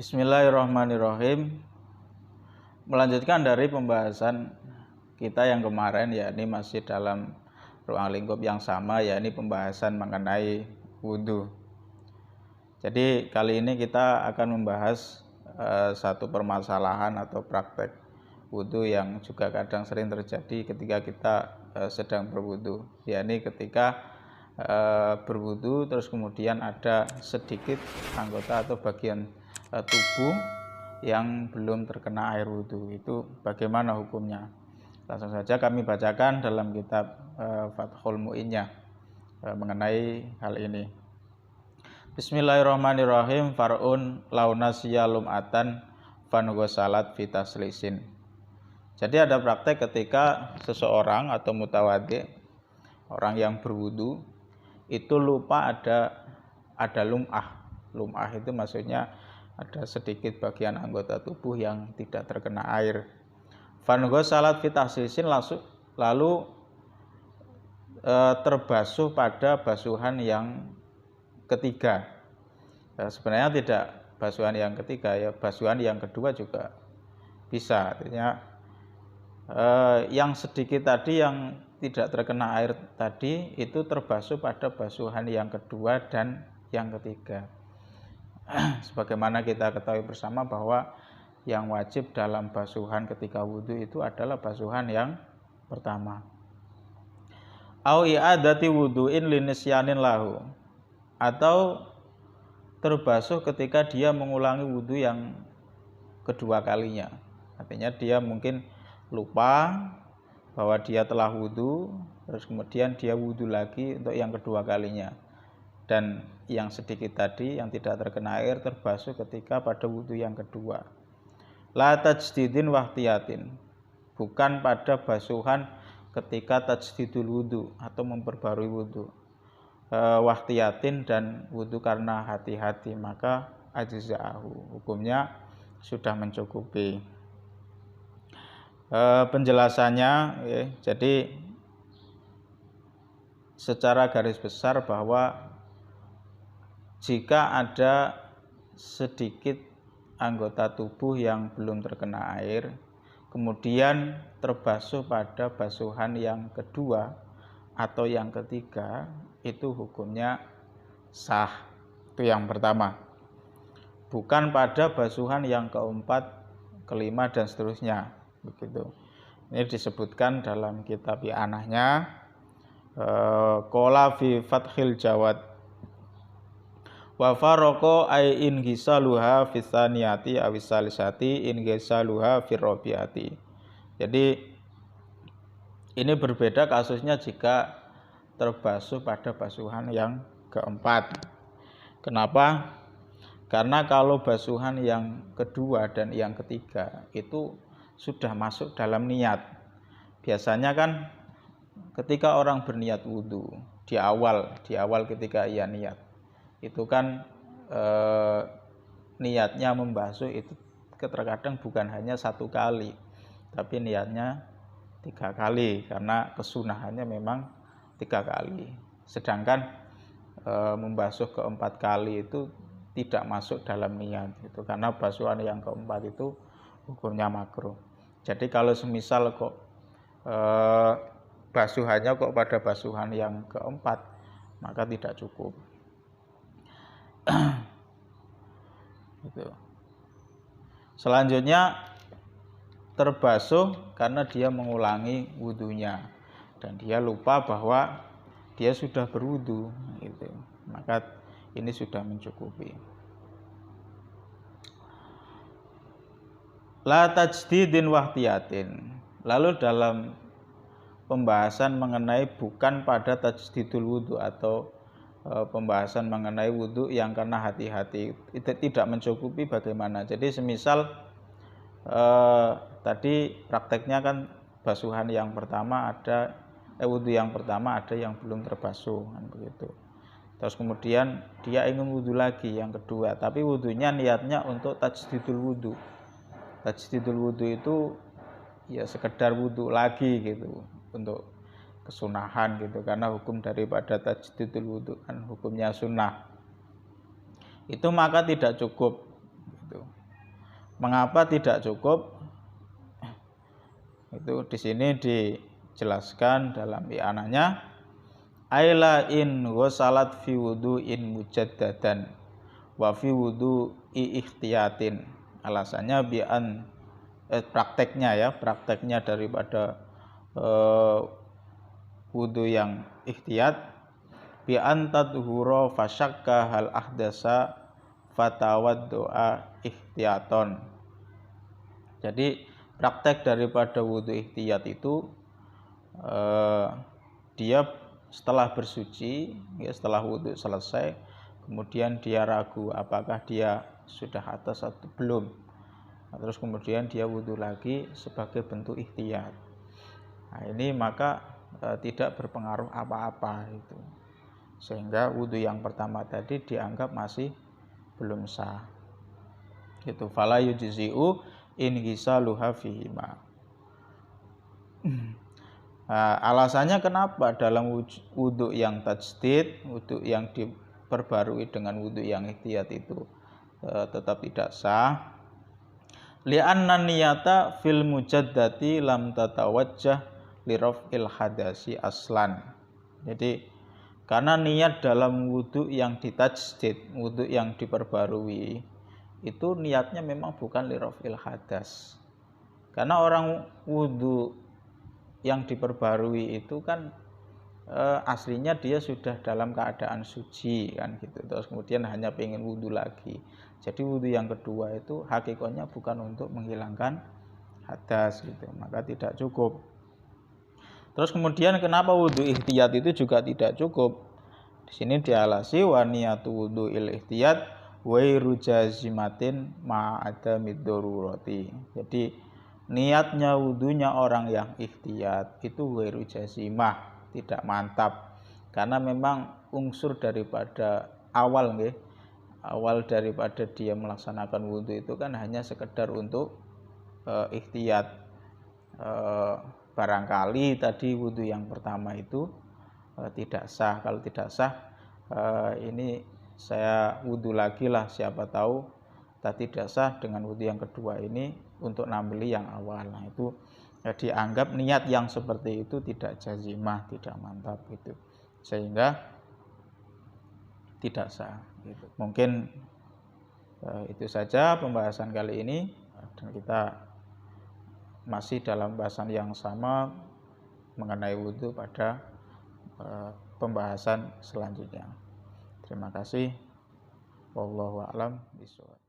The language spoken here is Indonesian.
Bismillahirrahmanirrahim. Melanjutkan dari pembahasan kita yang kemarin, yakni masih dalam ruang lingkup yang sama, yakni pembahasan mengenai wudhu. Jadi kali ini kita akan membahas satu permasalahan atau praktek wudhu yang juga kadang sering terjadi ketika kita sedang berwudhu, yakni ketika berwudhu terus kemudian ada sedikit anggota atau bagian tubuh yang belum terkena air wudhu. Itu bagaimana hukumnya? Langsung saja kami bacakan dalam kitab Fathul Mu'innya mengenai hal ini. Bismillahirrahmanirrahim. Far'un launasiya lum'atan fangosalat fitaslisin. Jadi ada praktek ketika seseorang atau mutawaddi, orang yang berwudhu, itu lupa ada lum'ah. Lum'ah itu maksudnya ada sedikit bagian anggota tubuh yang tidak terkena air. Fangosalat fitaslisin lalu terbasuh pada basuhan yang ketiga. Sebenarnya tidak basuhan yang ketiga, ya basuhan yang kedua juga bisa. Artinya yang sedikit tadi yang tidak terkena air tadi itu terbasuh pada basuhan yang kedua dan yang ketiga. Sebagaimana kita ketahui bersama bahwa yang wajib dalam basuhan ketika wudhu itu adalah basuhan yang pertama. Au i'adati wudhu'in linisyanin lahu, atau terbasuh ketika dia mengulangi wudhu yang kedua kalinya. Artinya dia mungkin lupa bahwa dia telah wudhu, terus kemudian dia wudhu lagi untuk yang kedua kalinya. Dan yang sedikit tadi yang tidak terkena air terbasuh ketika pada wudhu yang kedua. La tajdidin wahtiyatin, bukan pada basuhan ketika tajdidul wudhu atau memperbarui wudhu. Wahtiyatin dan wudhu karena hati-hati, maka ajza'ahu, hukumnya sudah mencukupi. Penjelasannya jadi secara garis besar bahwa jika ada sedikit anggota tubuh yang belum terkena air kemudian terbasuh pada basuhan yang kedua atau yang ketiga, itu hukumnya sah. Itu yang pertama. Bukan pada basuhan yang keempat, kelima dan seterusnya, begitu. Ini disebutkan dalam kitab I'anahnya, qala fi Fathil Jawad wa faraqo ay in gisaluha fi tsaniyati aw salisati in gisaluha fi rabiati. Jadi ini berbeda kasusnya jika terbasuh pada basuhan yang keempat. Kenapa? Karena kalau basuhan yang kedua dan yang ketiga itu sudah masuk dalam niat. Biasanya kan ketika orang berniat wudhu di awal ketika ia niat, itu kan niatnya membasuh itu terkadang bukan hanya satu kali, tapi niatnya 3 kali karena kesunahannya memang 3 kali. Sedangkan membasuh keempat kali itu tidak masuk dalam niat itu, karena basuhan yang keempat itu hukumnya makruh. Jadi kalau semisal kok basuhannya kok pada basuhan yang keempat, maka tidak cukup. Gitu. Selanjutnya terbasuh karena dia mengulangi wudhunya dan dia lupa bahwa dia sudah berwudhu, gitu. Maka ini sudah mencukupi. La tajdidin wahtiyatin. Lalu dalam pembahasan mengenai bukan pada tajdidul wudhu atau pembahasan mengenai wudhu yang karena hati-hati itu tidak mencukupi, bagaimana? Jadi semisal tadi prakteknya kan basuhan yang pertama ada wudhu yang pertama ada yang belum terbasuh kan begitu. Terus kemudian dia ingin wudhu lagi yang kedua, tapi wudhunya niatnya untuk tajdidul wudhu. Tajdidul wudhu itu ya sekedar wudhu lagi gitu, untuk kesunahan gitu, karena hukum daripada tajdidul wudhu kan hukumnya sunnah. Itu maka tidak cukup gitu. Mengapa tidak cukup? Itu di sini dijelaskan dalam i'ananya, aila in ghasalat fi wudu'in mujaddadan wa fi wudu'i ihtiyatin. Alasannya bi'an prakteknya daripada wudu yang ihtiyat, bi'an tadhura fasyakka hal ahdasa fatawaddu'a ihtiyaton. Jadi praktek daripada wudu ihtiyat itu dia setelah bersuci, ya, setelah wudu selesai, kemudian dia ragu apakah dia sudah hadas atau belum. Nah, terus kemudian dia wudu lagi sebagai bentuk ihtiyat. Nah, ini maka tidak berpengaruh apa-apa itu. Sehingga wudu yang pertama tadi dianggap masih belum sah. Itu fala yujzi'u in ghisaluha fihima. Nah, alasannya kenapa dalam wudu yang tajdid, wudu yang diperbarui dengan wudu yang ihtiyat itu tetap tidak sah? Li'anna niyata fil mujaddati lam tatawajjah li raf'il hadasi aslan. Jadi karena niat dalam wudu yang ditajdid, wudu yang diperbarui, itu niatnya memang bukan li raf'il hadas. Karena orang wudu yang diperbarui itu kan aslinya dia sudah dalam keadaan suci kan gitu, terus kemudian hanya pengen wudu lagi. Jadi wudu yang kedua itu hakikatnya bukan untuk menghilangkan hadas gitu, maka tidak cukup. Terus kemudian kenapa wudu ihtiyat itu juga tidak cukup? Di sini dialasi wa niyatu wudu il ihtiyat wairu jazimatin ma'adamid darurati. Jadi niatnya wudunya orang yang ihtiyat itu wairu jazimah, tidak mantap. Karena memang unsur daripada awal daripada dia melaksanakan wudu itu kan hanya sekedar untuk ihtiyat. Barangkali tadi wudu yang pertama itu tidak sah. Kalau tidak sah, ini saya wudu lagi lah, siapa tahu tadi tidak sah dengan wudu yang kedua ini untuk nambeli yang awal. Nah, itu dianggap niat yang seperti itu tidak jazimah, tidak mantap gitu, sehingga tidak sah gitu. Mungkin itu saja pembahasan kali ini, dan kita masih dalam bahasan yang sama mengenai wudu pada pembahasan selanjutnya. Terima kasih. Wallahu a'lam bishawab.